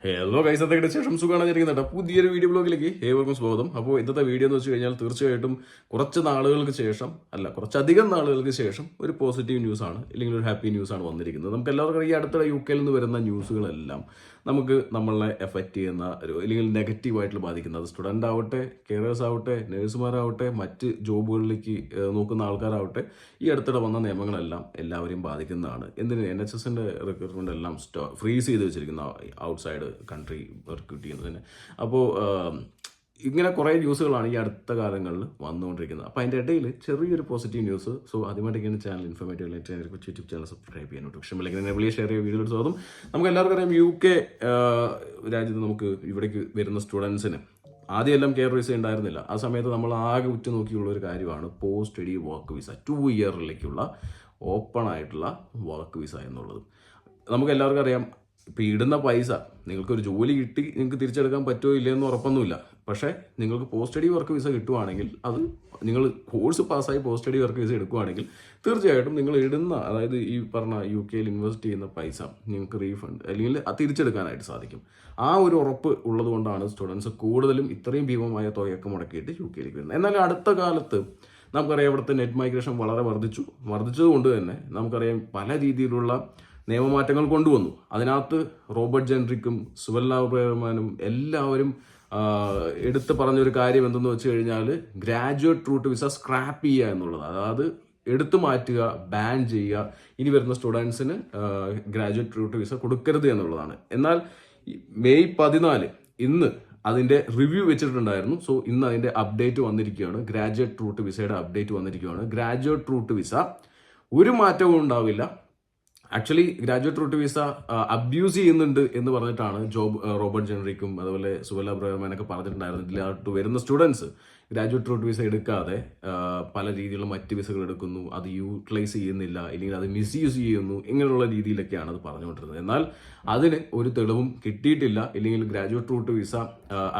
Hello guys, എന്തൊക്കെ ശേഷം സുഖമാണ് ഇരിക്കുന്നുണ്ട്. പുതിയൊരു വീഡിയോ ബ്ലോഗിലേക്ക് ഏവർക്കും സ്വാഗതം. അപ്പോൾ ഇന്നത്തെ വീഡിയോ എന്ന് വെച്ച് കഴിഞ്ഞാൽ തീർച്ചയായിട്ടും കുറച്ചധികം നാളുകൾക്ക് ശേഷം ഒരു പോസിറ്റീവ് ന്യൂസ് ആണ്, അല്ലെങ്കിൽ ഒരു ഹാപ്പി ന്യൂസ് ആണ് വന്നിരിക്കുന്നത്. നമുക്ക് എല്ലാവർക്കും ഈ അടുത്തിടെ UK നിന്ന് വരുന്ന ന്യൂസുകളെല്ലാം നമുക്ക് നമ്മളെ എഫക്റ്റ് ചെയ്യുന്ന അല്ലെങ്കിൽ നെഗറ്റീവായിട്ട് ബാധിക്കുന്ന, അത് സ്റ്റുഡൻ്റ് ആവട്ടെ, കെയറേഴ്സ് ആവട്ടെ, നേഴ്സുമാരാവട്ടെ, മറ്റ് ജോബുകളിലേക്ക് നോക്കുന്ന ആൾക്കാരാവട്ടെ, ഈ അടുത്തിടെ വന്ന നിയമങ്ങളെല്ലാം എല്ലാവരെയും ബാധിക്കുന്നതാണ്. എന്തിന് NHSന്റെ റിക്രൂട്ട്മെന്റ് എല്ലാം ഫ്രീസ് ചെയ്ത് വെച്ചിരിക്കുന്ന ഔട്ട്സൈഡ് കൺട്രി റിക്രൂട്ട് ചെയ്യുന്നതിന്. അപ്പോൾ ഇങ്ങനെ കുറേ ന്യൂസുകളാണ് ഈ അടുത്ത കാലങ്ങളിൽ വന്നുകൊണ്ടിരിക്കുന്നത്. അപ്പോൾ അതിൻ്റെ ഇടയിൽ ചെറിയൊരു പോസിറ്റീവ് ന്യൂസ്. സോ ആദ്യമായിട്ടൊക്കെയാണ് channel informative YouTube channel subscribe ചെയ്യാൻ നോട്ടിഫിക്കേഷൻ വലിയ ഷെയർ ചെയ്യുക, വീഡിയോ സ്വാഗതം. നമുക്ക് എല്ലാവർക്കും അറിയാം, UK രാജ്യത്ത് നമുക്ക് ഇവിടേക്ക് വരുന്ന സ്റ്റുഡൻസിന് ആദ്യമെല്ലാം കെയർ വിസ ഉണ്ടായിരുന്നില്ല. ആ സമയത്ത് നമ്മൾ ആകെ ഉറ്റുനോക്കിയുള്ള ഒരു കാര്യമാണ് പോസ്റ്റ് സ്റ്റഡി വർക്ക് വിസ, 2 ഇയറിലേക്കുള്ള ഓപ്പൺ ആയിട്ടുള്ള വർക്ക് വിസ എന്നുള്ളത്. നമുക്ക് എല്ലാവർക്കും അറിയാം, ഇപ്പോൾ ഇടുന്ന പൈസ നിങ്ങൾക്കൊരു ജോലി കിട്ടി നിങ്ങൾക്ക് തിരിച്ചെടുക്കാൻ പറ്റുമോ ഇല്ലയെന്ന് ഉറപ്പൊന്നുമില്ല. പക്ഷേ നിങ്ങൾക്ക് പോസ്റ്റ് സ്റ്റഡി വർക്ക് വിസ കിട്ടുവാണെങ്കിൽ, അത് നിങ്ങൾ കോഴ്സ് പാസ്സായി പോസ്റ്റ് സ്റ്റഡി വർക്ക് വിസ എടുക്കുകയാണെങ്കിൽ തീർച്ചയായിട്ടും നിങ്ങൾ ഇടുന്ന, അതായത് ഈ പറഞ്ഞ UK ഇൻവെസ്റ്റ് ചെയ്യുന്ന പൈസ നിങ്ങൾക്ക് റീഫണ്ട് അല്ലെങ്കിൽ അത് തിരിച്ചെടുക്കാനായിട്ട് സാധിക്കും. ആ ഒരു ഉറപ്പ് ഉള്ളത് കൊണ്ടാണ് സ്റ്റുഡൻസ് കൂടുതലും ഇത്രയും ഭീമമായ തുകയൊക്കെ മുടക്കിയിട്ട് UK വരുന്നത്. എന്നാൽ അടുത്ത കാലത്ത് നമുക്കറിയാം, ഇവിടുത്തെ നെറ്റ് മൈഗ്രേഷൻ വളരെ വർദ്ധിച്ചതുകൊണ്ട് തന്നെ നമുക്കറിയാം പല രീതിയിലുള്ള നിയമമാറ്റങ്ങൾ കൊണ്ടുവന്നു. അതിനകത്ത് റോബർട്ട് ജെൻറിക്കും സുവല്ല ബ്രയർമാനും എല്ലാവരും എടുത്ത് പറഞ്ഞൊരു കാര്യം എന്തെന്ന് വെച്ച് കഴിഞ്ഞാൽ, ഗ്രാജുവേറ്റ് റൂട്ട് വിസ സ്ക്രാപ്പ് ചെയ്യുക എന്നുള്ളത്. അതായത് എടുത്തു മാറ്റുക, ബാൻ ചെയ്യുക, ഇനി വരുന്ന സ്റ്റുഡൻസിന് ഗ്രാജുവേറ്റ് റൂട്ട് വിസ കൊടുക്കരുത് എന്നുള്ളതാണ്. എന്നാൽ മെയ് 14 ഇന്ന് അതിൻ്റെ റിവ്യൂ വെച്ചിട്ടുണ്ടായിരുന്നു. സോ ഇന്ന് അതിൻ്റെ അപ്ഡേറ്റ് വന്നിരിക്കുകയാണ്. ഗ്രാജുവേറ്റ് റൂട്ട് വിസയുടെ അപ്ഡേറ്റ് വന്നിരിക്കുകയാണ്. ഗ്രാജുവേറ്റ് റൂട്ട് വിസ ഒരു മാറ്റവും ഉണ്ടാവില്ല. Actually graduate route visa abuse ചെയ്യുന്നുണ്ട് എന്ന് പറഞ്ഞിട്ടാണ് റോബർട്ട് ജെൻറിക്കും അതുപോലെ സുവല്ല ബ്രയർമാനൊക്കെ പറഞ്ഞിട്ടുണ്ടായിരുന്നു. ഇതിലോട്ട് വരുന്ന സ്റ്റുഡൻസ് ഗ്രാജുവേറ്റ് റൂട്ട് വിസ എടുക്കാതെ പല രീതിയിലുള്ള മറ്റ് വിസകൾ എടുക്കുന്നു, അത് യൂട്ടിലൈസ് ചെയ്യുന്നില്ല, അല്ലെങ്കിൽ അത് മിസ്യൂസ് ചെയ്യുന്നു, ഇങ്ങനെയുള്ള രീതിയിലൊക്കെയാണ് അത് പറഞ്ഞുകൊണ്ടിരുന്നത്. എന്നാൽ അതിന് ഒരു തെളിവും കിട്ടിയിട്ടില്ല, ഇല്ലെങ്കിൽ ഗ്രാജുവേറ്റ് റൂട്ട് വിസ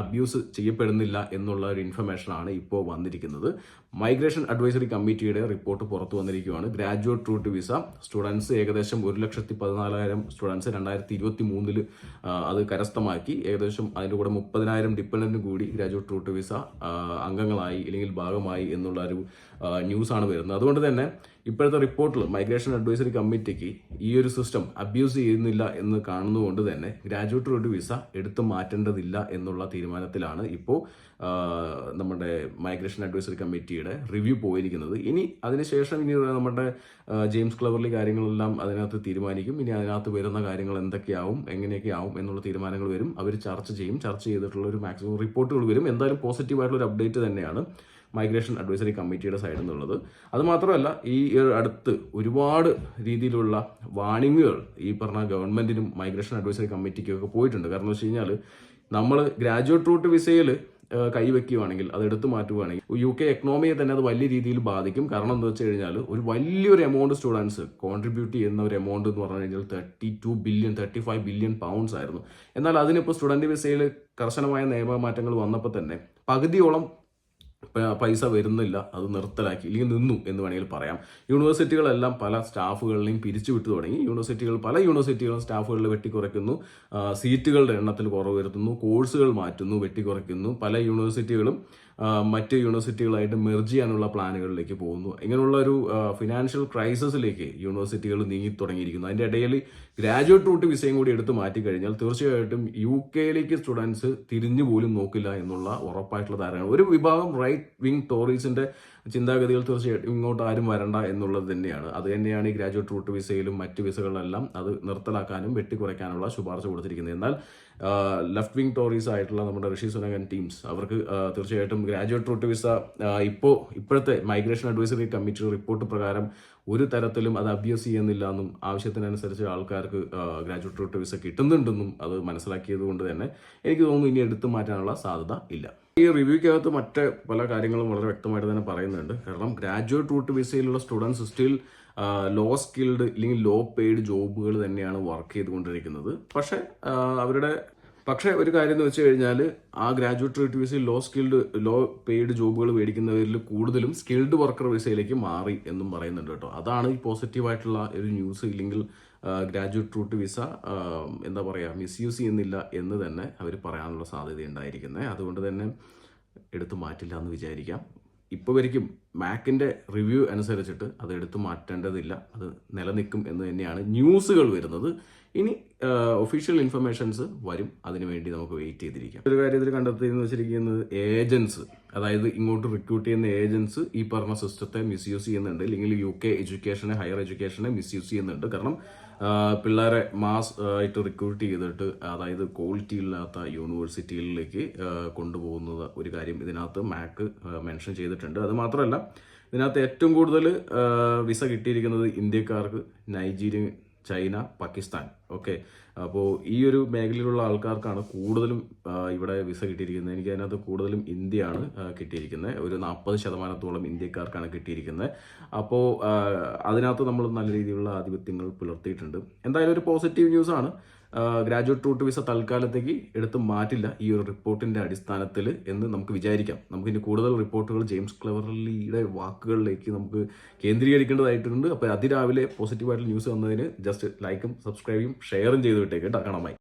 അബ്യൂസ് ചെയ്യപ്പെടുന്നില്ല എന്നുള്ള ഒരു ഇൻഫർമേഷനാണ് ഇപ്പോൾ വന്നിരിക്കുന്നത്. മൈഗ്രേഷൻ അഡ്വൈസറി കമ്മിറ്റിയുടെ റിപ്പോർട്ട് പുറത്തു വന്നിരിക്കുകയാണ്. ഗ്രാജുവേറ്റ് റൂട്ട് വിസ സ്റ്റുഡൻസ് ഏകദേശം 1,14,000 സ്റ്റുഡൻസ് 2023 അത് കരസ്ഥമാക്കി. ഏകദേശം അതിൻ്റെ കൂടെ 30,000 ഡിപ്പെൻഡന്റും കൂടി ഗ്രാജുവേറ്റ് റൂട്ട് വിസ അംഗങ്ങളായി അല്ലെങ്കിൽ ഭാഗമായി എന്നുള്ള ഒരു ന്യൂസാണ് വരുന്നത്. അതുകൊണ്ട് തന്നെ ഇപ്പോഴത്തെ റിപ്പോർട്ടിൽ മൈഗ്രേഷൻ അഡ്വൈസറി കമ്മിറ്റിക്ക് ഈ ഒരു സിസ്റ്റം അബ്യൂസ് ചെയ്യുന്നില്ല എന്ന് കാണുന്നതുകൊണ്ട് തന്നെ ഗ്രാജുവേറ്റ് റൂട്ട് വിസ എടുത്തു മാറ്റേണ്ടതില്ല എന്നുള്ള തീരുമാനത്തിലാണ് ഇപ്പോൾ നമ്മുടെ മൈഗ്രേഷൻ അഡ്വൈസറി കമ്മിറ്റിയുടെ റിവ്യൂ പോയിരിക്കുന്നത്. ഇനി അതിനുശേഷം നമ്മുടെ ജെയിംസ് ക്ലവർലി കാര്യങ്ങളെല്ലാം അതിനകത്ത് തീരുമാനിക്കും. ഇനി അതിനകത്ത് വരുന്ന കാര്യങ്ങൾ എന്തൊക്കെയാവും, എങ്ങനെയൊക്കെ ആവും എന്നുള്ള തീരുമാനങ്ങൾ വരും. അവർ ചർച്ച ചെയ്തിട്ടുള്ള ഒരു മാക്സിമം റിപ്പോർട്ടുകൾ വരും. എന്തായാലും പോസിറ്റീവായിട്ടുള്ള ഒരു അപ്ഡേറ്റ് തന്നെയാണ് മൈഗ്രേഷൻ അഡ്വൈസറി കമ്മിറ്റിയുടെ സൈഡിൽ നിന്നുള്ളത്. അതുമാത്രമല്ല, ഈ അടുത്ത് ഒരുപാട് രീതിയിലുള്ള വാണിങ്ങുകൾ ഈ പറഞ്ഞ ഗവൺമെന്റിനും മൈഗ്രേഷൻ അഡ്വൈസറി കമ്മിറ്റിക്കും ഒക്കെ പോയിട്ടുണ്ട്. കാരണം എന്ന് വെച്ച് കഴിഞ്ഞാൽ, നമ്മൾ ഗ്രാജുവേറ്റ് റൂട്ട് വിസയിൽ കൈവയ്ക്കുകയാണെങ്കിൽ, അത് എടുത്തു മാറ്റുകയാണെങ്കിൽ UK എക്കണോമിയെ തന്നെ അത് വലിയ രീതിയിൽ ബാധിക്കും. കാരണം എന്താ വെച്ച് കഴിഞ്ഞാൽ, ഒരു വലിയൊരു എമൗണ്ട് സ്റ്റുഡൻസ് കോൺട്രിബ്യൂട്ട് ചെയ്യുന്ന ഒരു എമൗണ്ട് എന്ന് പറഞ്ഞു കഴിഞ്ഞാൽ 35 ബില്യൺ പൗണ്ട്സ് ആയിരുന്നു. എന്നാൽ അതിനിപ്പോൾ സ്റ്റുഡൻറ് വിസയിൽ കർശനമായ നിയമമാറ്റങ്ങൾ വന്നപ്പോൾ തന്നെ പകുതിയോളം പൈസ വരുന്നില്ല, അത് നിർത്തലാക്കി, ഇല്ലെങ്കിൽ നിന്നു എന്ന് വേണമെങ്കിൽ പറയാം. യൂണിവേഴ്സിറ്റികളെല്ലാം പല സ്റ്റാഫുകളെയും പിരിച്ചു വിട്ടു തുടങ്ങി. പല യൂണിവേഴ്സിറ്റികളും സ്റ്റാഫുകളിൽ വെട്ടിക്കുറയ്ക്കുന്നു, സീറ്റുകളുടെ എണ്ണത്തിൽ കുറവ് വരുത്തുന്നു, കോഴ്സുകൾ മാറ്റുന്നു, വെട്ടിക്കുറയ്ക്കുന്നു. പല യൂണിവേഴ്സിറ്റികളും മറ്റ് യൂണിവേഴ്സിറ്റികളായിട്ട് മെർജ് ചെയ്യാനുള്ള പ്ലാനുകളിലേക്ക് പോകുന്നു. ഇങ്ങനെയുള്ള ഒരു ഫിനാൻഷ്യൽ ക്രൈസിസിലേക്ക് യൂണിവേഴ്സിറ്റികൾ നീങ്ങി തുടങ്ങിയിരിക്കുന്നു. അതിൻ്റെ ഇടയിൽ ഗ്രാജുവേറ്റ് റൂട്ട് വിസയും കൂടി എടുത്ത് മാറ്റിക്കഴിഞ്ഞാൽ തീർച്ചയായിട്ടും UK സ്റ്റുഡൻസ് തിരിഞ്ഞു പോലും നോക്കില്ല എന്നുള്ള ഉറപ്പായിട്ടുള്ള ധാരണയാണ്. ഒരു വിഭാഗം റൈറ്റ് വിങ് ടോറീസിന്റെ ചിന്താഗതികൾ തീർച്ചയായിട്ടും ഇങ്ങോട്ട് ആരും വരണ്ട എന്നുള്ളത് തന്നെയാണ്. അത് തന്നെയാണ് ഈ ഗ്രാജുവേറ്റ് റൂട്ട് വിസയിലും മറ്റ് വിസകളിലെല്ലാം അത് നിർത്തലാക്കാനും വെട്ടിക്കുറയ്ക്കാനുള്ള ശുപാർശ കൊടുത്തിരിക്കുന്നത്. എന്നാൽ ലെഫ്റ്റ് വിങ് ടോറീസ് ആയിട്ടുള്ള നമ്മുടെ ഋഷി സുനകൻ ടീംസ്, അവർക്ക് തീർച്ചയായിട്ടും ഗ്രാജുവേറ്റ് റൂട്ട് വിസ ഇപ്പോഴത്തെ മൈഗ്രേഷൻ അഡ്വൈസറി കമ്മിറ്റി റിപ്പോർട്ട് പ്രകാരം ഒരു തരത്തിലും അത് അബ്യൂസ് ചെയ്യുന്നില്ല എന്നും ആവശ്യത്തിനനുസരിച്ച് ആൾക്കാർക്ക് ഗ്രാജുവേറ്റ് റൂട്ട് വിസ കിട്ടുന്നുണ്ടെന്നും അത് മനസ്സിലാക്കിയത് കൊണ്ട് തന്നെ എനിക്ക് തോന്നുന്നു ഇനി എടുത്തു മാറ്റാനുള്ള സാധ്യത ഇല്ല. ഈ റിവ്യൂക്കകത്ത് മറ്റ് പല കാര്യങ്ങളും വളരെ വ്യക്തമായിട്ട് തന്നെ പറയുന്നുണ്ട്. കാരണം ഗ്രാജുവേറ്റ് റൂട്ട് വിസയിലുള്ള സ്റ്റുഡൻസ് സ്റ്റിൽ ലോ സ്കിൽഡ് അല്ലെങ്കിൽ ലോ പെയ്ഡ് ജോബുകൾ തന്നെയാണ് വർക്ക് ചെയ്തുകൊണ്ടിരിക്കുന്നത്. പക്ഷേ ഒരു കാര്യം എന്ന് വെച്ച് കഴിഞ്ഞാൽ, ആ ഗ്രാജുവേറ്റ് റൂട്ട് വിസയിൽ ലോ പെയ്ഡ് ജോബുകൾ മേടിക്കുന്നവരിൽ കൂടുതലും സ്കിൽഡ് വർക്കർ വിസയിലേക്ക് മാറി എന്നും പറയുന്നുണ്ട് കേട്ടോ. അതാണ് ഈ പോസിറ്റീവായിട്ടുള്ള ഒരു ന്യൂസ്, ഇല്ലെങ്കിൽ ഗ്രാജുവേറ്റ് റൂട്ട് വിസ എന്താ പറയുക മിസ്യൂസ് ചെയ്യുന്നില്ല എന്ന് തന്നെ അവർ പറയാനുള്ള സാധ്യത ഉണ്ടായിരിക്കുന്നത്. അതുകൊണ്ട് തന്നെ എടുത്തു മാറ്റില്ല എന്ന് വിചാരിക്കാം. ഇപ്പോൾ വരയ്ക്കും മാക്കിൻ്റെ റിവ്യൂ അനുസരിച്ചിട്ട് അത് എടുത്തു മാറ്റേണ്ടതില്ല, അത് നിലനിൽക്കും എന്ന് തന്നെയാണ് ന്യൂസുകൾ വരുന്നത്. ഇനി ഒഫീഷ്യൽ ഇൻഫർമേഷൻസ് വരും, അതിനുവേണ്ടി നമുക്ക് വെയിറ്റ് ചെയ്തിരിക്കാം. ഒരു കാര്യത്തിൽ കണ്ടെത്തിയെന്ന് വെച്ചിരിക്കുന്നത് ഏജൻസ്, അതായത് ഇങ്ങോട്ട് റിക്രൂട്ട് ചെയ്യുന്ന ഏജൻസ് ഈ പറഞ്ഞ സിസ്റ്റത്തെ മിസ്യൂസ് ചെയ്യുന്നുണ്ട്, അല്ലെങ്കിൽ UK എഡ്യൂക്കേഷനെ, ഹയർ എഡ്യൂക്കേഷനെ മിസ്യൂസ് ചെയ്യുന്നുണ്ട്. കാരണം പിള്ളേരെ മാസ് ആയിട്ട് റിക്രൂട്ട് ചെയ്തിട്ട്, അതായത് ക്വാളിറ്റി ഇല്ലാത്ത യൂണിവേഴ്സിറ്റികളിലേക്ക് കൊണ്ടുപോകുന്നത് ഒരു കാര്യം ഇതിനകത്ത് മാക്ക് മെൻഷൻ ചെയ്തിട്ടുണ്ട്. അത് മാത്രമല്ല, ഇതിനകത്ത് ഏറ്റവും കൂടുതൽ വിസ കിട്ടിയിരിക്കുന്നത് ഇന്ത്യക്കാർക്ക് നൈജീരിയ, ചൈന, പാകിസ്ഥാൻ. ഓക്കെ, അപ്പോൾ ഈ ഒരു മേഖലയിലുള്ള ആൾക്കാർക്കാണ് കൂടുതലും ഇവിടെ വിസ കിട്ടിയിരിക്കുന്നത്. എനിക്ക് അതിനകത്ത് കൂടുതലും ഇന്ത്യയാണ് കിട്ടിയിരിക്കുന്നത്. ഒരു 40% ഇന്ത്യക്കാർക്കാണ് കിട്ടിയിരിക്കുന്നത്. അപ്പോൾ അതിനകത്ത് നമ്മൾ നല്ല രീതിയിലുള്ള ആധിപത്യങ്ങൾ പുലർത്തിയിട്ടുണ്ട്. എന്തായാലും ഒരു പോസിറ്റീവ് ന്യൂസാണ്. ഗ്രാജുവേറ്റ് റൂട്ട് വിസ തൽക്കാലത്തേക്ക് എടുത്ത് മാറ്റില്ല ഈ ഒരു റിപ്പോർട്ടിൻ്റെ അടിസ്ഥാനത്തിൽ എന്ന് നമുക്ക് വിചാരിക്കാം. നമുക്കിനി കൂടുതൽ റിപ്പോർട്ടുകൾ ജെയിംസ് ക്ലെവർലിയുടെ വാക്കുകളിലേക്ക് നമുക്ക് കേന്ദ്രീകരിക്കേണ്ടതായിട്ടുണ്ട്. അപ്പോൾ അതിരാവിലെ പോസിറ്റീവായിട്ടുള്ള ന്യൂസ് വന്നതിന് ജസ്റ്റ് ലൈക്കും സബ്സ്ക്രൈബും ഷെയറും ചെയ്ത് വിട്ടേക്ക് കേട്ടോ. കാണാമായി.